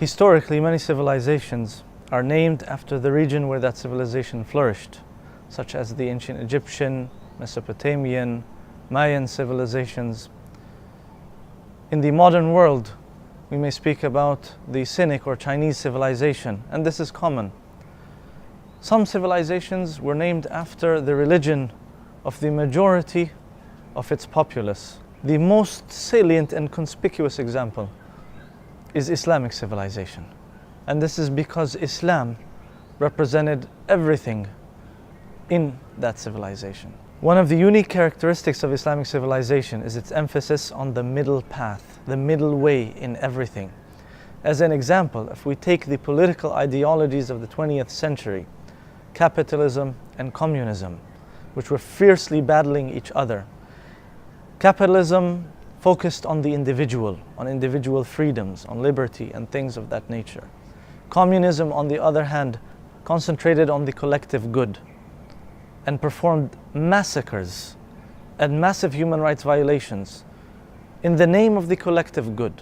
Historically, many civilizations are named after the region where that civilization flourished, such as the ancient Egyptian, Mesopotamian, Mayan civilizations. In the modern world, we may speak about the Sinic or Chinese civilization, and this is common. Some civilizations were named after the religion of the majority of its populace. The most salient and conspicuous example is Islamic civilization. And this is because Islam represented everything in that civilization. One of the unique characteristics of Islamic civilization is its emphasis on the middle path, the middle way in everything. As an example, if we take the political ideologies of the 20th century, capitalism and communism, which were fiercely battling each other. Capitalism focused on the individual, on individual freedoms, on liberty and things of that nature. Communism, on the other hand, concentrated on the collective good and performed massacres and massive human rights violations in the name of the collective good.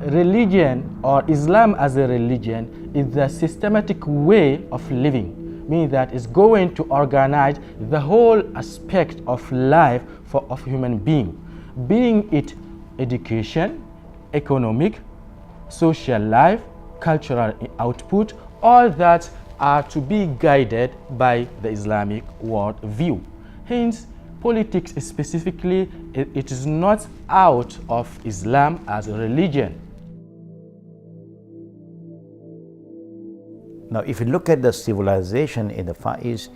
Religion, or Islam as a religion, is the systematic way of living, meaning that it's going to organize the whole aspect of life of human being it education, economic, social life, cultural output, all that are to be guided by the Islamic world view. Hence, politics specifically, it is not out of Islam as a religion. Now, if you look at the civilization in the Far East,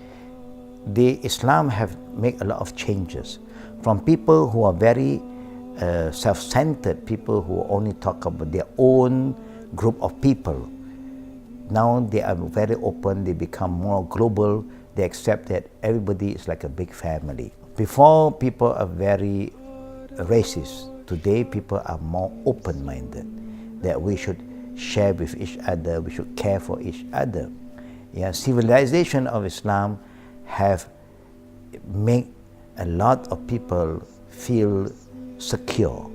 the Islam have made a lot of changes. From people who are very self-centered, people who only talk about their own group of people. Now they are very open, they become more global, they accept that everybody is like a big family. Before, people are very racist. Today, people are more open-minded, that we should share with each other, we should care for each other. Yeah, civilization of Islam have made a lot of people feel secure,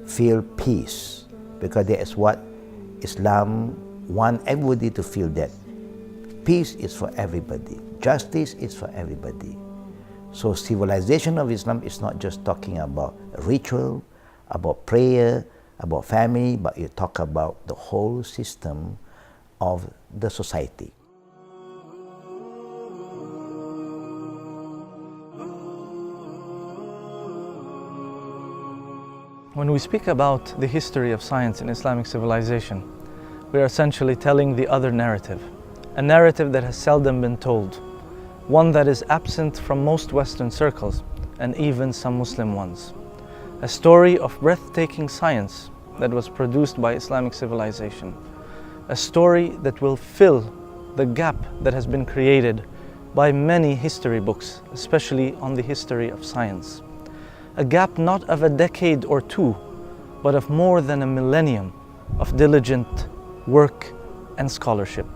feel peace, because that is what Islam wants everybody to feel, that peace is for everybody, justice is for everybody. So civilization of Islam is not just talking about ritual, about prayer, about family, but you talk about the whole system of the society. When we speak about the history of science in Islamic civilization, we are essentially telling the other narrative, a narrative that has seldom been told, one that is absent from most Western circles and even some Muslim ones. A story of breathtaking science that was produced by Islamic civilization. A story that will fill the gap that has been created by many history books, especially on the history of science. A gap not of a decade or two, but of more than a millennium of diligent work and scholarship.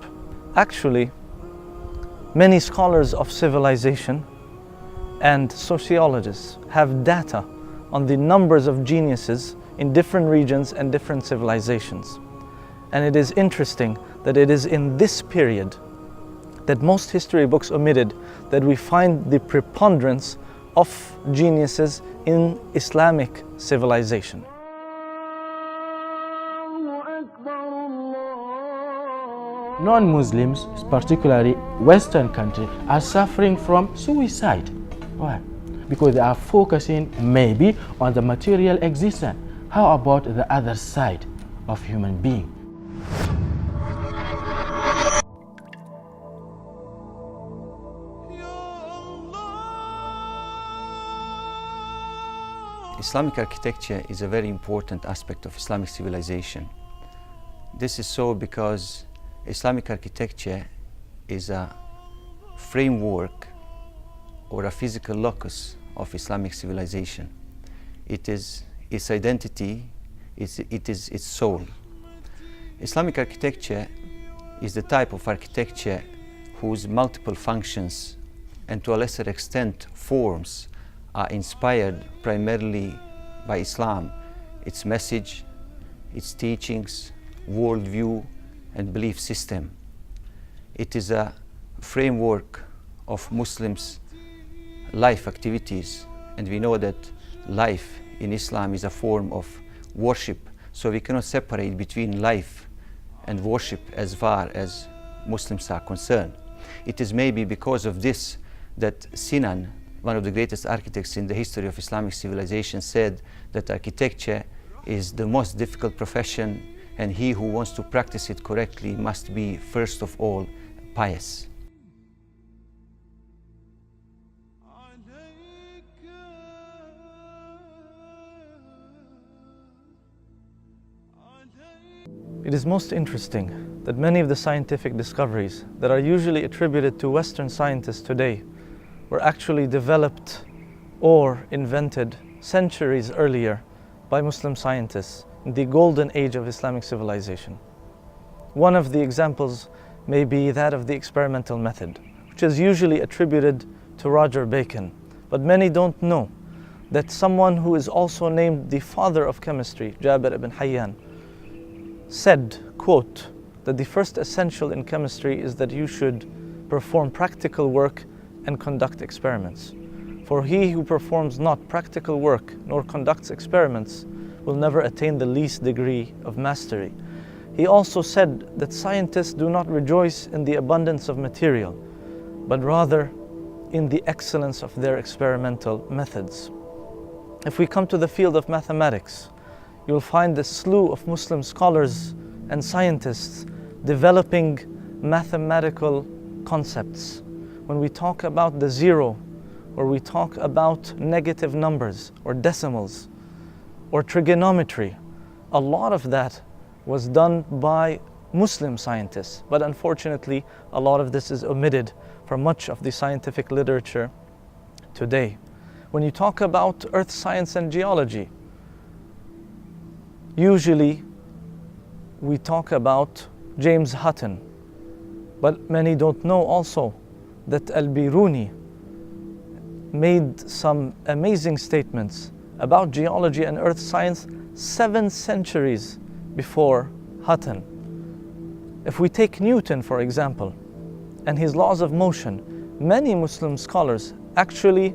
Actually, many scholars of civilization and sociologists have data on the numbers of geniuses in different regions and different civilizations. And it is interesting that it is in this period that most history books omitted that we find the preponderance of geniuses in Islamic civilization. Non-Muslims, particularly Western countries, are suffering from suicide. Why? Because they are focusing maybe on the material existence. How about the other side of human being? Islamic architecture is a very important aspect of Islamic civilization. This is so because Islamic architecture is a framework or a physical locus of Islamic civilization. It is its identity, it is its soul. Islamic architecture is the type of architecture whose multiple functions and to a lesser extent forms are inspired primarily by Islam, its message, its teachings, worldview, and belief system. It is a framework of Muslims' life activities, and we know that life in Islam is a form of worship, so we cannot separate between life and worship as far as Muslims are concerned. It is maybe because of this that Sinan, one of the greatest architects in the history of Islamic civilization, said that architecture is the most difficult profession, and he who wants to practice it correctly must be first of all pious. It is most interesting that many of the scientific discoveries that are usually attributed to Western scientists today were actually developed or invented centuries earlier by Muslim scientists in the golden age of Islamic civilization. One of the examples may be that of the experimental method, which is usually attributed to Roger Bacon, but many don't know that someone who is also named the father of chemistry, Jabir ibn Hayyan, said, quote, that the first essential in chemistry is that you should perform practical work and conduct experiments. For he who performs not practical work nor conducts experiments will never attain the least degree of mastery. He also said that scientists do not rejoice in the abundance of material, but rather in the excellence of their experimental methods. If we come to the field of mathematics, you'll find a slew of Muslim scholars and scientists developing mathematical concepts. When we talk about the zero, or we talk about negative numbers or decimals or trigonometry, a lot of that was done by Muslim scientists, but unfortunately a lot of this is omitted from much of the scientific literature today. When you talk about earth science and geology, usually we talk about James Hutton, but many don't know also that Al-Biruni made some amazing statements about geology and earth science 7 centuries before Hutton. If we take Newton, for example, and his laws of motion, many Muslim scholars actually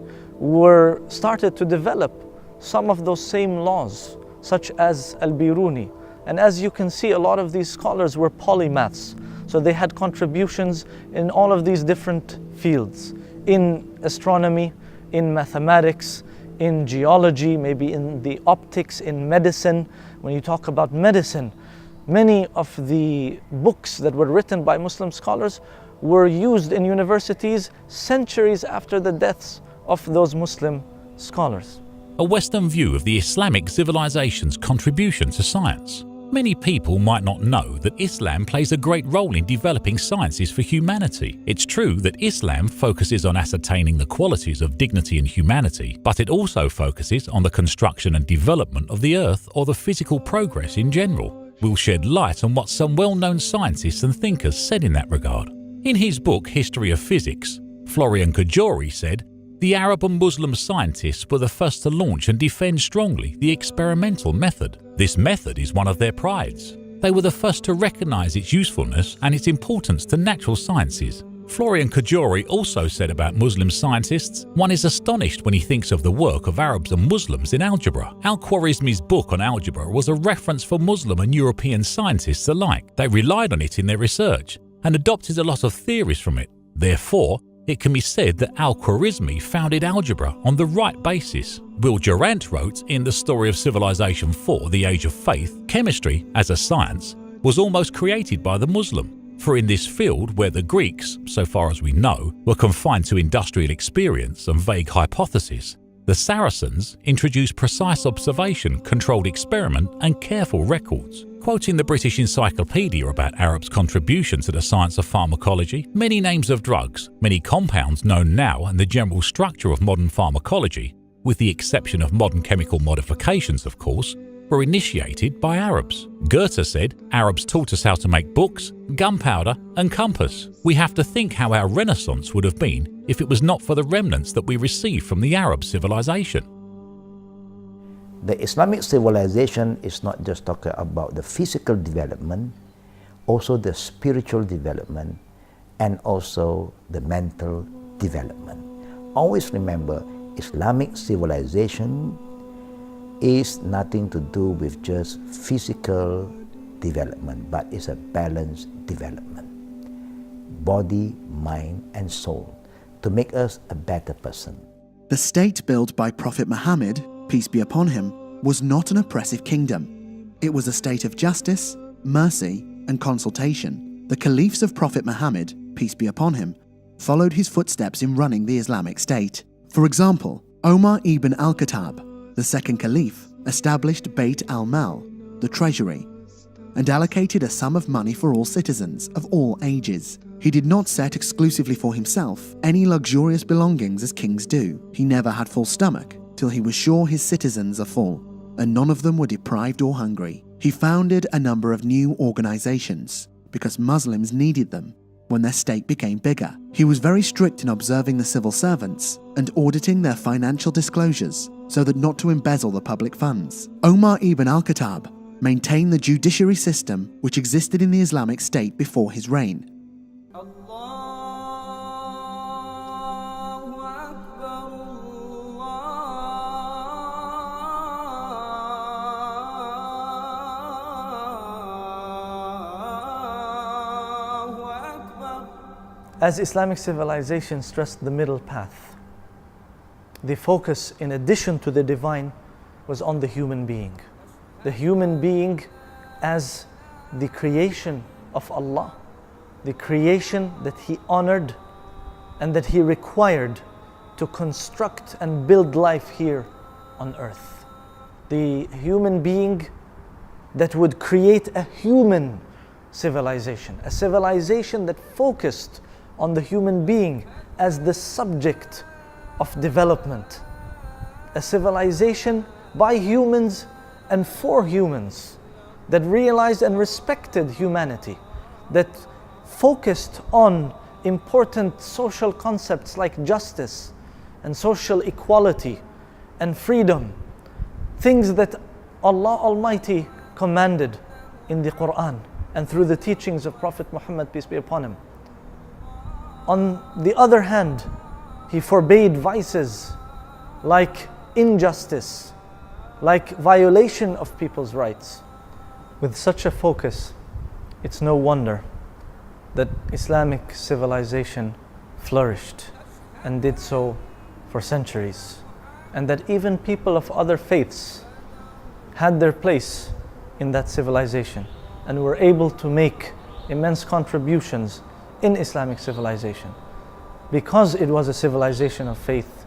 started to develop some of those same laws, such as Al-Biruni. And as you can see, a lot of these scholars were polymaths, so they had contributions in all of these different fields, in astronomy, in mathematics, in geology, maybe in the optics, in medicine. When you talk about medicine, many of the books that were written by Muslim scholars were used in universities centuries after the deaths of those Muslim scholars. A Western view of the Islamic civilization's contribution to science. Many people might not know that Islam plays a great role in developing sciences for humanity. It's true that Islam focuses on ascertaining the qualities of dignity and humanity, but it also focuses on the construction and development of the earth or the physical progress in general. We'll shed light on what some well-known scientists and thinkers said in that regard. In his book History of Physics, Florian Cajori said, "The Arab and Muslim scientists were the first to launch and defend strongly the experimental method. This method is one of their prides. They were the first to recognize its usefulness and its importance to natural sciences." Florian Cajori also said about Muslim scientists, "One is astonished when he thinks of the work of Arabs and Muslims in algebra. Al-Khwarizmi's book on algebra was a reference for Muslim and European scientists alike. They relied on it in their research and adopted a lot of theories from it. Therefore, it can be said that Al-Khwarizmi founded algebra on the right basis." Will Durant wrote in The Story of Civilization 4, The Age of Faith, "Chemistry, as a science, was almost created by the Muslim. For in this field where the Greeks, so far as we know, were confined to industrial experience and vague hypotheses, the Saracens introduced precise observation, controlled experiment and careful records." Quoting the British Encyclopedia about Arabs' contribution to the science of pharmacology, many names of drugs, many compounds known now and the general structure of modern pharmacology, with the exception of modern chemical modifications of course, were initiated by Arabs. Goethe said, Arabs taught us how to make books, gunpowder and compass. We have to think how our Renaissance would have been if it was not for the remnants that we received from the Arab civilization. The Islamic civilization is not just talking about the physical development, also the spiritual development and also the mental development. Always remember, Islamic civilization is nothing to do with just physical development, but it's a balanced development. Body, mind and soul, to make us a better person. The state built by Prophet Muhammad, peace be upon him, was not an oppressive kingdom. It was a state of justice, mercy and consultation. The caliphs of Prophet Muhammad, peace be upon him, followed his footsteps in running the Islamic State. For example, Omar ibn al-Khattab, the second caliph, established Bayt al-Mal, the treasury, and allocated a sum of money for all citizens of all ages. He did not set exclusively for himself any luxurious belongings as kings do. He never had full stomach till he was sure his citizens are full, and none of them were deprived or hungry. He founded a number of new organizations because Muslims needed them when their state became bigger. He was very strict in observing the civil servants and auditing their financial disclosures so that not to embezzle the public funds. Omar ibn al-Khattab maintained the judiciary system which existed in the Islamic State before his reign. As Islamic civilization stressed the middle path, the focus, in addition to the divine, was on the human being. The human being as the creation of Allah, the creation that He honored and that He required to construct and build life here on earth. The human being that would create a human civilization, a civilization that focused on the human being as the subject of development. A civilization by humans and for humans that realized and respected humanity, that focused on important social concepts like justice and social equality and freedom, things that Allah Almighty commanded in the Quran and through the teachings of Prophet Muhammad, peace be upon him. On the other hand, He forbade vices like injustice, like violation of people's rights. With such a focus, it's no wonder that Islamic civilization flourished and did so for centuries, and that even people of other faiths had their place in that civilization and were able to make immense contributions in Islamic civilization, because it was a civilization of faith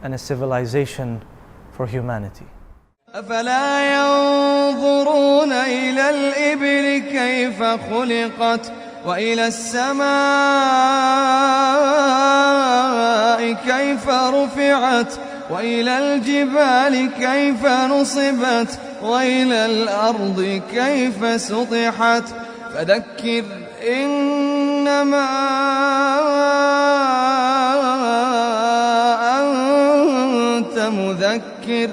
and a civilization for humanity. أفلا ينظرون إلى الإبل كيف خلقت وإلى السماء كيف رفعت وإلى الجبال كيف نصبت وإلى الأرض كيف سطحت فذكر إنما أنت مذكر